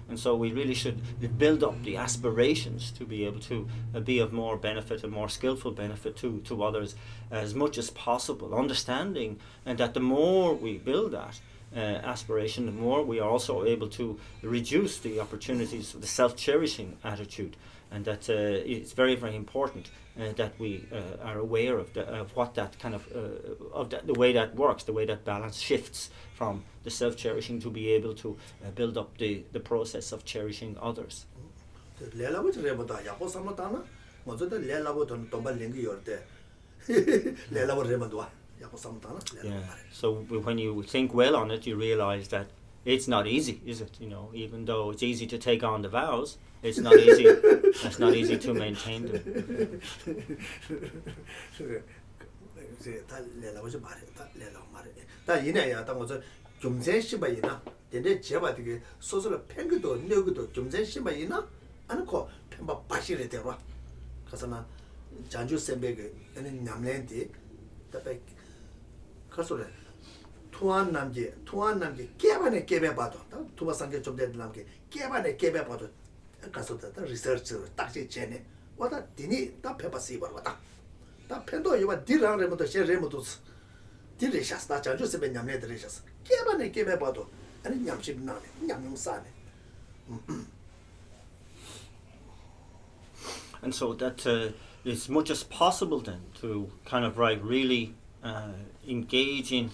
And so we really should build up the aspirations to be able to be of more benefit and more skillful benefit to others as much as possible, understanding and that the more we build that aspiration, the more we are also able to reduce the opportunities of the self-cherishing attitude, and that it's very, very important that we are aware of what that kind of the way that works, the way that balance shifts from the self-cherishing to be able to build up the process of cherishing others. Yeah. So when you think well on it, you realize that it's not easy, is it? Even though it's easy to take on the vows, it's not easy. It's not easy to maintain them. 투안 남지 깨반에 깨배봐도 투바 상계 좀 된 남게 깨반에 깨배봐도 가서다 리서치 딱지 제네 와다 디니 다 페바시 버와다 다 펜도 이와 디랑레모도 셰레모도 디레샤스다 자주 세베 냠네 디레샤스 깨반에 깨배봐도 아니 냠십 나네 냠용사네. And so that as much as possible then to kind of really engage in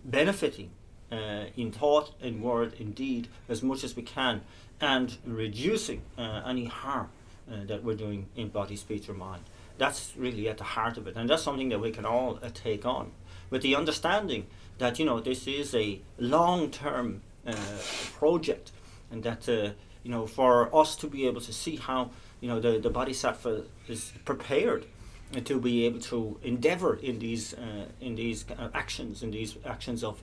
benefiting in thought, in word, in deed, as much as we can, and reducing any harm that we're doing in body, speech, or mind. That's really at the heart of it, and that's something that we can all take on. with the understanding that this is a long-term project, and that for us to be able to see how the bodhisattva is prepared to be able to endeavor in these actions of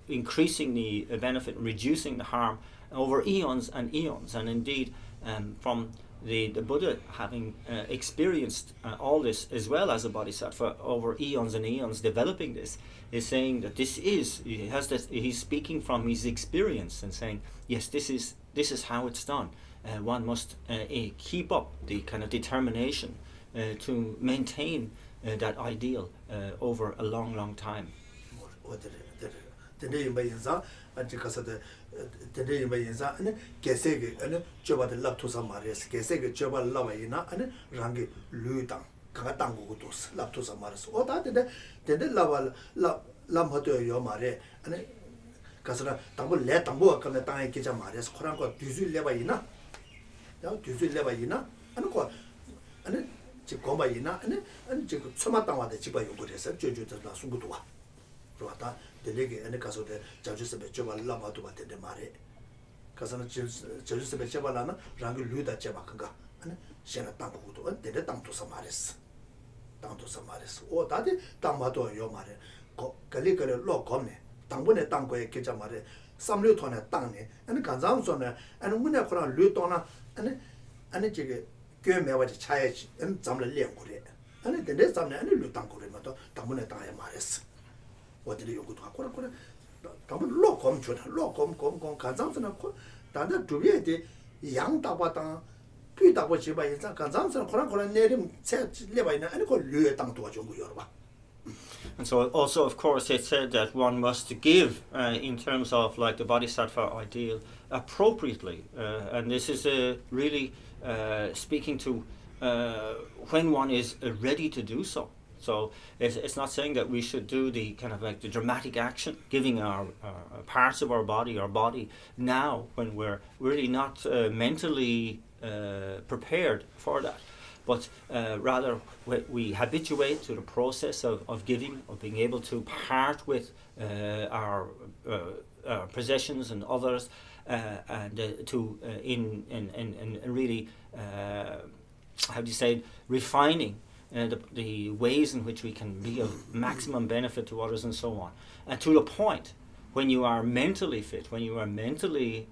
increasing the benefit, reducing the harm over eons and eons. And indeed, from the Buddha having experienced all this as well as a bodhisattva over eons and eons, developing this, is saying that he's speaking from his experience and saying, yes, this is how it's done. One must keep up the kind of determination to maintain that ideal over a long time. delege ene kaso de jaju sebe choba lama to bate de mare kasana jaju sebe choba lana rangi luda cheba kanga ane shena tampu to de tamtu samares o dade tamato yo mare ko kali kale lo komne tambune tango e keja mare samlu thone tangne ane kanjam sone ane mune khora lu tona ane jege kyo mewa de chaye ane zamle lengure ane de zamle ane lu tangure mato tambune tanga mares 어디를 요구도 하고 그래 담을 로컴 주나 로컴 간장스나 다들 두비에데 양다바다 py다고 지바 인자 간장스나 그런 내림 체 레바이나 아니 그 류에 땅 도와준 거 여러 봐. And so also, of course, it said that one must give in terms of like the bodhisattva ideal appropriately, and this is really speaking to when one is ready to do so. So it's not saying that we should do the kind of like the dramatic action, giving our parts of our body now when we're really not mentally prepared for that. But rather we habituate to the process of giving, of being able to part with our possessions and others, and to in really how do you say, refining the ways in which we can be of maximum benefit to others and so on, and to the point when you are mentally fit, when you are mentally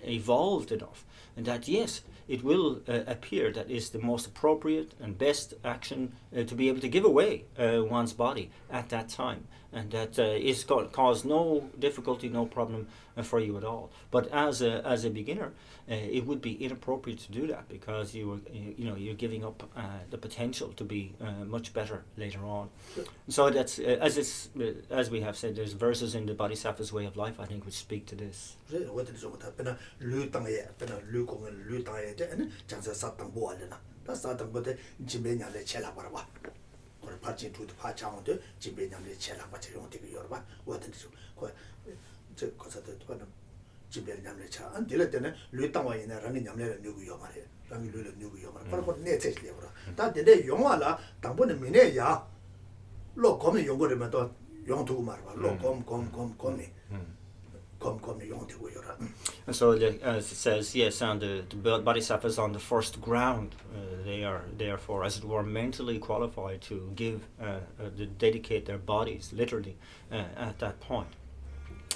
evolved enough, and that yes, it will appear that is the most appropriate and best action to be able to give away one's body at that time, and that is going to cause no difficulty, no problem for you at all. But as a beginner, it would be inappropriate to do that, because you're giving up the potential to be much better later on. So that's as we have said, there's verses in the Bodhisattva's Way of Life, I think, which speak to this. And so, as it says, yes, and the bodhisattvas on the first ground, they are therefore, as it were, mentally qualified to give, to dedicate their bodies, literally, at that point.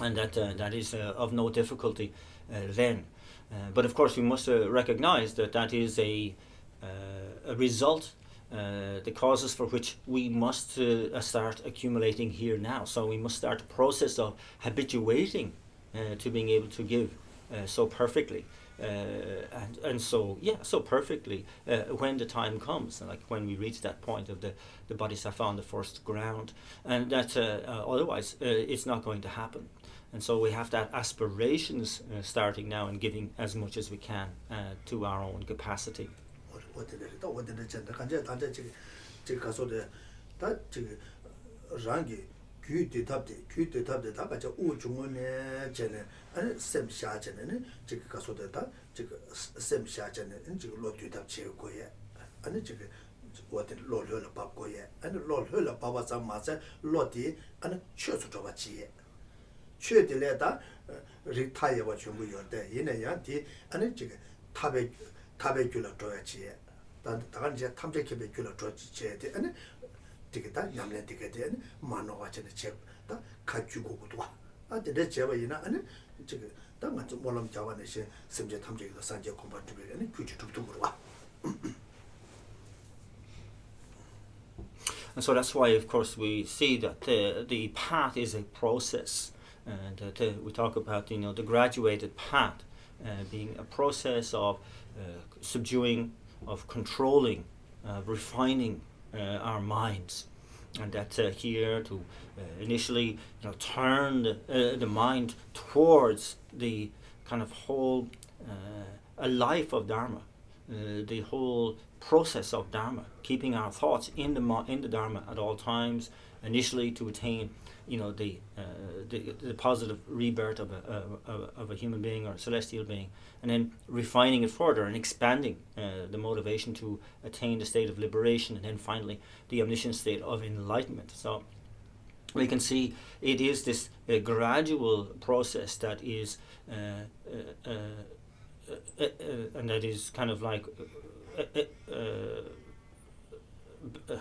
And that is of no difficulty then. But of course, we must recognize that is a result, the causes for which we must start accumulating here now. So we must start the process of habituating to being able to give so perfectly, and so perfectly when the time comes, like when we reach that point of the bodhisattva on the first ground, and that otherwise it's not going to happen. And so we have that aspirations starting now and giving as much as we can to our own capacity. what the Lord Hula Papoye, and the Lord Hula Papa Masa, Lottie, and Church of Tobachi. Chur the letter, retire what you will there in a yanti, and a jig, tabecula toyachi. Then the Tanja Tamjacula toyachi, and ticket that Yamlet ticket in, Mano watching the chip, that Kachugo. I did a java in and that much Molam Javanese, Simja Tamjak, the Sanja compatible, and Kuchu to And so that's why, of course, we see that the path is a process, and we talk about the graduated path being a process of subduing, of controlling, refining our minds, and that's here to initially turn the mind towards the kind of whole a life of Dharma, the whole process of Dharma, keeping our thoughts in the Dharma at all times, initially to attain the positive rebirth of a human being or a celestial being, and then refining it further and expanding the motivation to attain the state of liberation, and then finally the omniscient state of enlightenment. So we can see it is this gradual process that is and that is kind of like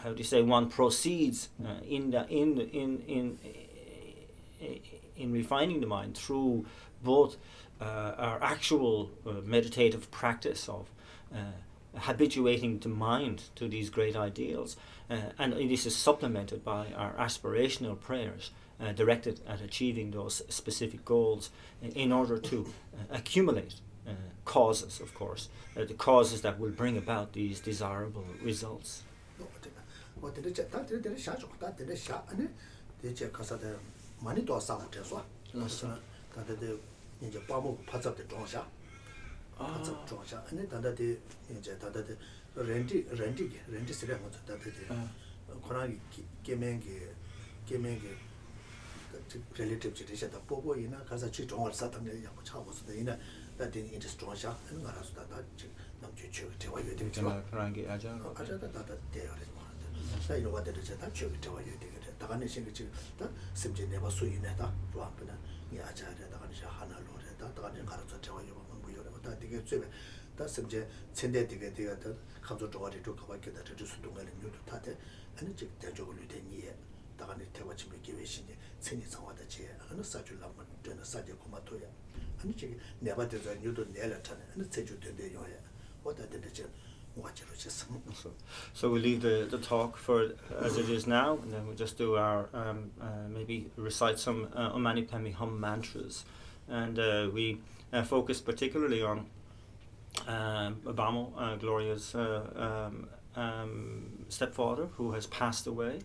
how do you say, one proceeds in refining the mind through both our actual meditative practice of habituating the mind to these great ideals, and this is supplemented by our aspirational prayers directed at achieving those specific goals in order to accumulate causes, of course, the causes that will bring about these desirable results. Relative to the Popo in a Kazachi or Saturday Yamucha, that in it is strong and Maras that I know what it is that you tell you take it. Taganishin, that simply never saw you net up, Rampana, Yacha, Taganisha, Hana, Lord, Tagan, tell you, that they get that subject, send it to get the other, comes to what it took about that to do to new to Tate, and it's a joke with 10 years. Tagani Tewach Mikivation, sending some other chair, and such a laman, doing a Saja Komatoya. And she never did a new to Nelatan, and it's said you to the what I did the watch it. So we leave the talk for as it is now, and then we'll just do our maybe recite some Mani Padme Hum mantras, and we focus particularly on Abamo, Gloria's stepfather, who has passed away,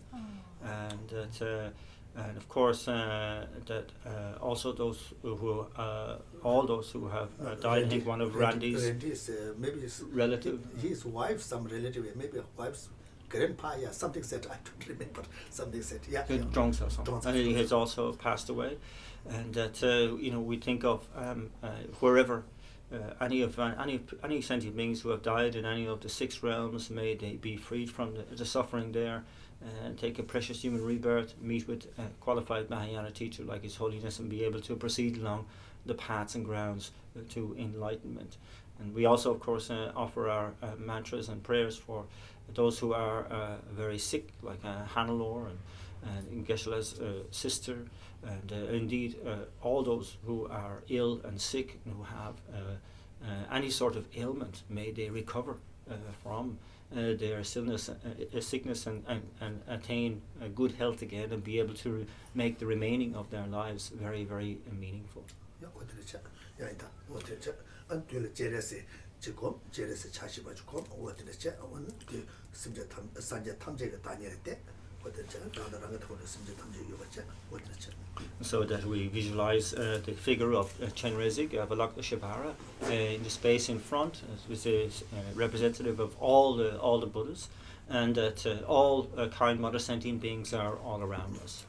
and that, and of course that also those who all those who have died. I think one of Randy's maybe his relative, his wife, some relative, maybe wife's grandpa, yeah, something said, I don't remember, something said, yeah. Drunks or something. And he has also passed away, and that we think of wherever. Any sentient beings who have died in any of the 6 realms, may they be freed from the suffering there, and take a precious human rebirth, meet with a qualified Mahayana teacher like His Holiness, and be able to proceed along the paths and grounds to enlightenment. And we also, of course, offer our mantras and prayers for those who are very sick, like Hannelore and Geshe-la's sister, and indeed all those who are ill and sick and who have any sort of ailment. May they recover from their sickness and attain good health again, and be able to make the remaining of their lives very, very meaningful. So that we visualize the figure of Chenrezig, Avalokita Shibara, in the space in front, which is representative of all the Buddhas, and that all kind mother sentient beings are all around us.